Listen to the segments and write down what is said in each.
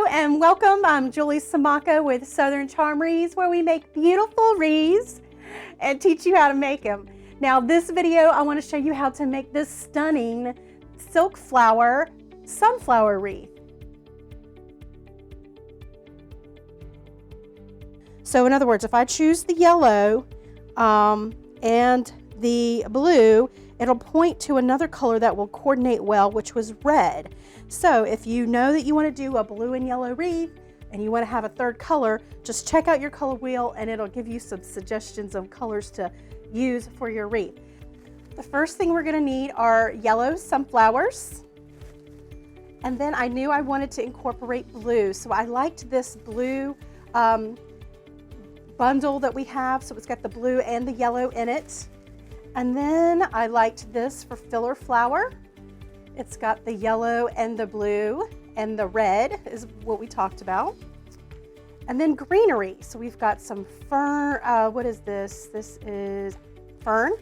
and welcome. I'm Julie Samaka with Southern Charm Wreaths, where we make beautiful wreaths and teach you how to make them. Now this video, I want to show you how to make this stunning silk flower sunflower wreath. So in other words, if I choose the yellow and the blue, it'll point to another color that will coordinate well, which was red. So if you know that you want to do a blue and yellow wreath and you want to have a third color, just check out your color wheel and it'll give you some suggestions of colors to use for your wreath. The first thing we're going to need are yellow sunflowers. And then I knew I wanted to incorporate blue, so I liked this blue bundle that we have, so it's got the blue and the yellow in it. And then I liked this for filler flower. It's got the yellow and the blue, and the red is what we talked about. And then greenery, so we've got some fern, what is this? This is fern,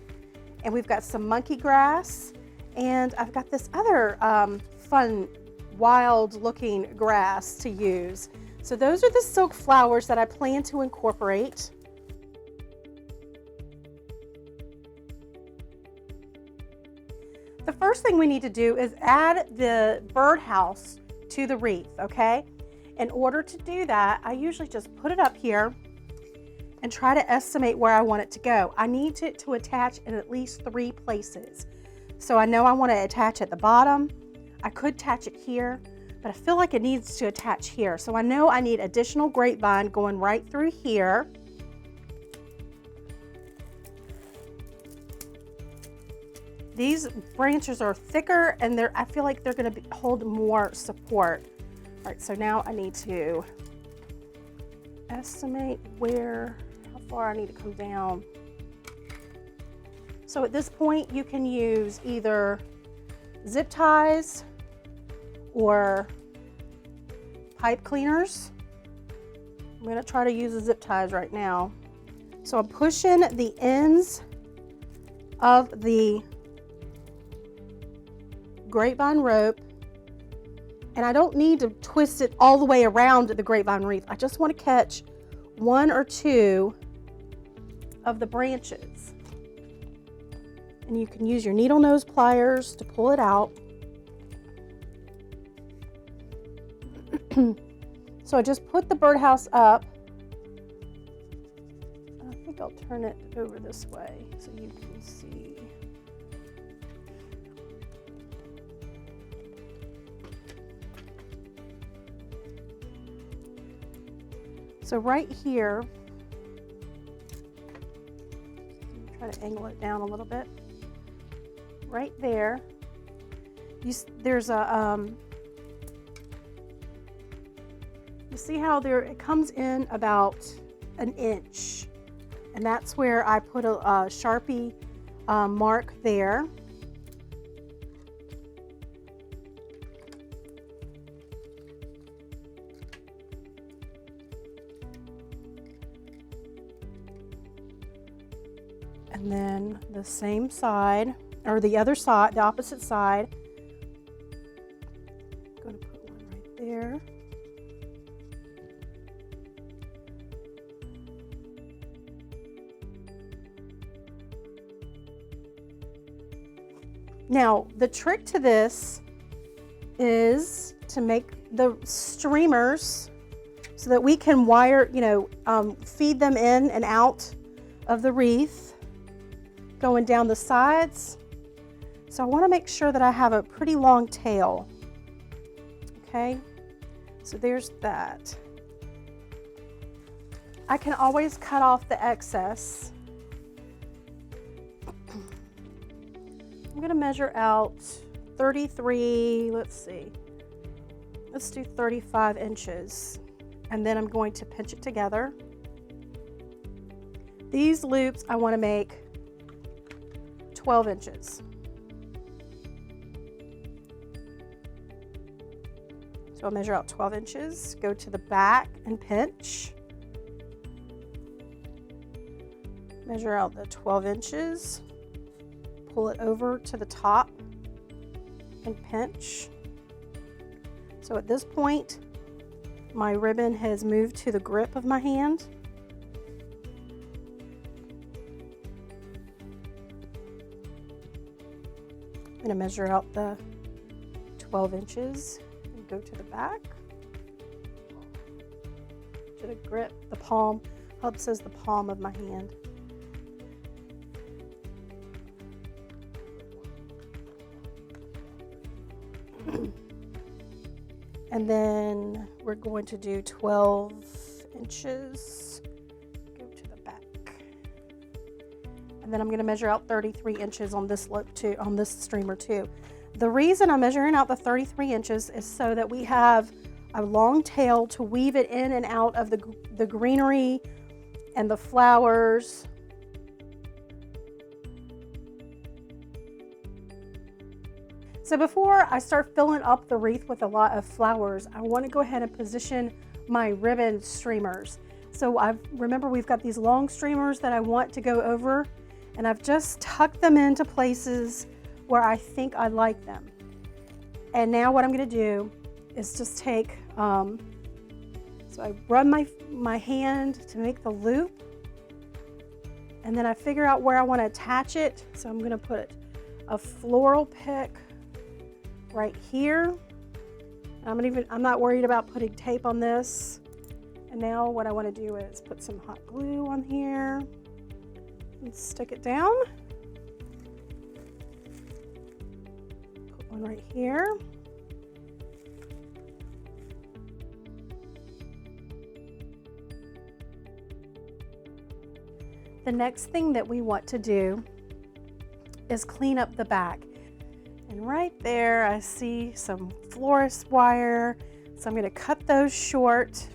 and we've got some monkey grass, and I've got this other fun, wild looking grass to use. So those are the silk flowers that I plan to incorporate. The first thing we need to do is add the birdhouse to the wreath, okay? In order to do that, I usually just put it up here and try to estimate where I want it to go. I need it to attach in at least 3 places. So I know I want to attach at the bottom. I could attach it here, but I feel like it needs to attach here. So I know I need additional grapevine going right through here. These branches are thicker and I feel like they're going to hold more support. All right, so now I need to estimate how far I need to come down. So at this point, you can use either zip ties or pipe cleaners. I'm going to try to use the zip ties right now. So I'm pushing the ends of the grapevine rope, and I don't need to twist it all the way around the grapevine wreath. I just want to catch 1 or 2 of the branches. And you can use your needle nose pliers to pull it out. So I just put the birdhouse up. I think I'll turn it over this way so you can see. So right here, try to angle it down a little bit. Right there, there's a, you see how it comes in about 1 inch, and that's where I put a Sharpie mark there. And then the same side, or the other side, the opposite side. I'm going to put one right there. Now, the trick to this is to make the streamers so that we can wire, feed them in and out of the wreath, going down the sides. So I want to make sure that I have a pretty long tail. Okay, so there's that. I can always cut off the excess. I'm going to measure out 33, let's do 35 inches. And then I'm going to pinch it together. These loops I want to make 12 inches. So I'll measure out 12 inches, go to the back and pinch. Measure out the 12 inches, pull it over to the top and pinch. So at this point, my ribbon has moved to the grip of my hand. I'm going to measure out the 12 inches and go to the back. To the grip, the palm, hub says the palm of my hand. And then we're going to do 12 inches, go to the back. And then I'm going to measure out 33 inches on this look too, on this streamer too. The reason I'm measuring out the 33 inches is so that we have a long tail to weave it in and out of the greenery and the flowers. So before I start filling up the wreath with a lot of flowers, I want to go ahead and position my ribbon streamers. So remember we've got these long streamers that I want to go over, and I've just tucked them into places where I think I like them. And now what I'm going to do is just take, so I run my hand to make the loop, and then I figure out where I want to attach it. So I'm going to put a floral pick right here. I'm not worried about putting tape on this. And now what I want to do is put some hot glue on here and stick it down. Put one right here. The next thing that we want to do is clean up the back. And right there I see some florist wire, so I'm going to cut those short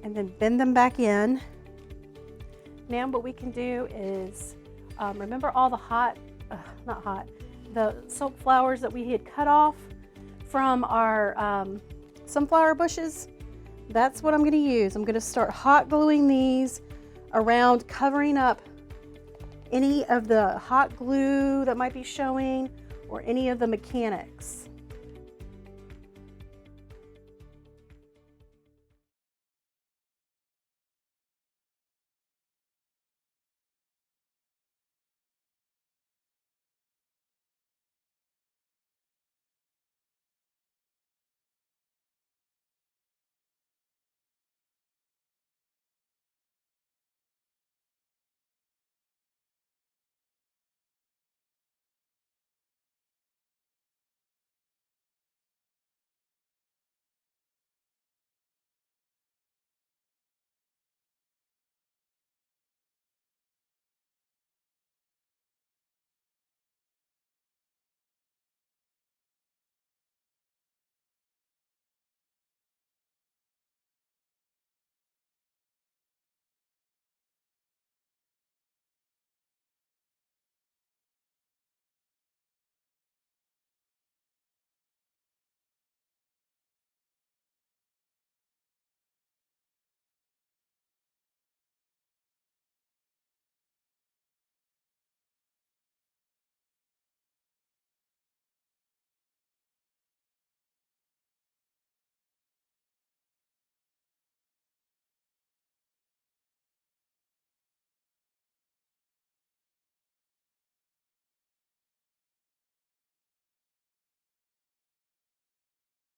and then bend them back in. Now what we can do is, remember all the the silk flowers that we had cut off from our sunflower bushes? That's what I'm going to use. I'm going to start hot gluing these around, covering up any of the hot glue that might be showing or any of the mechanics.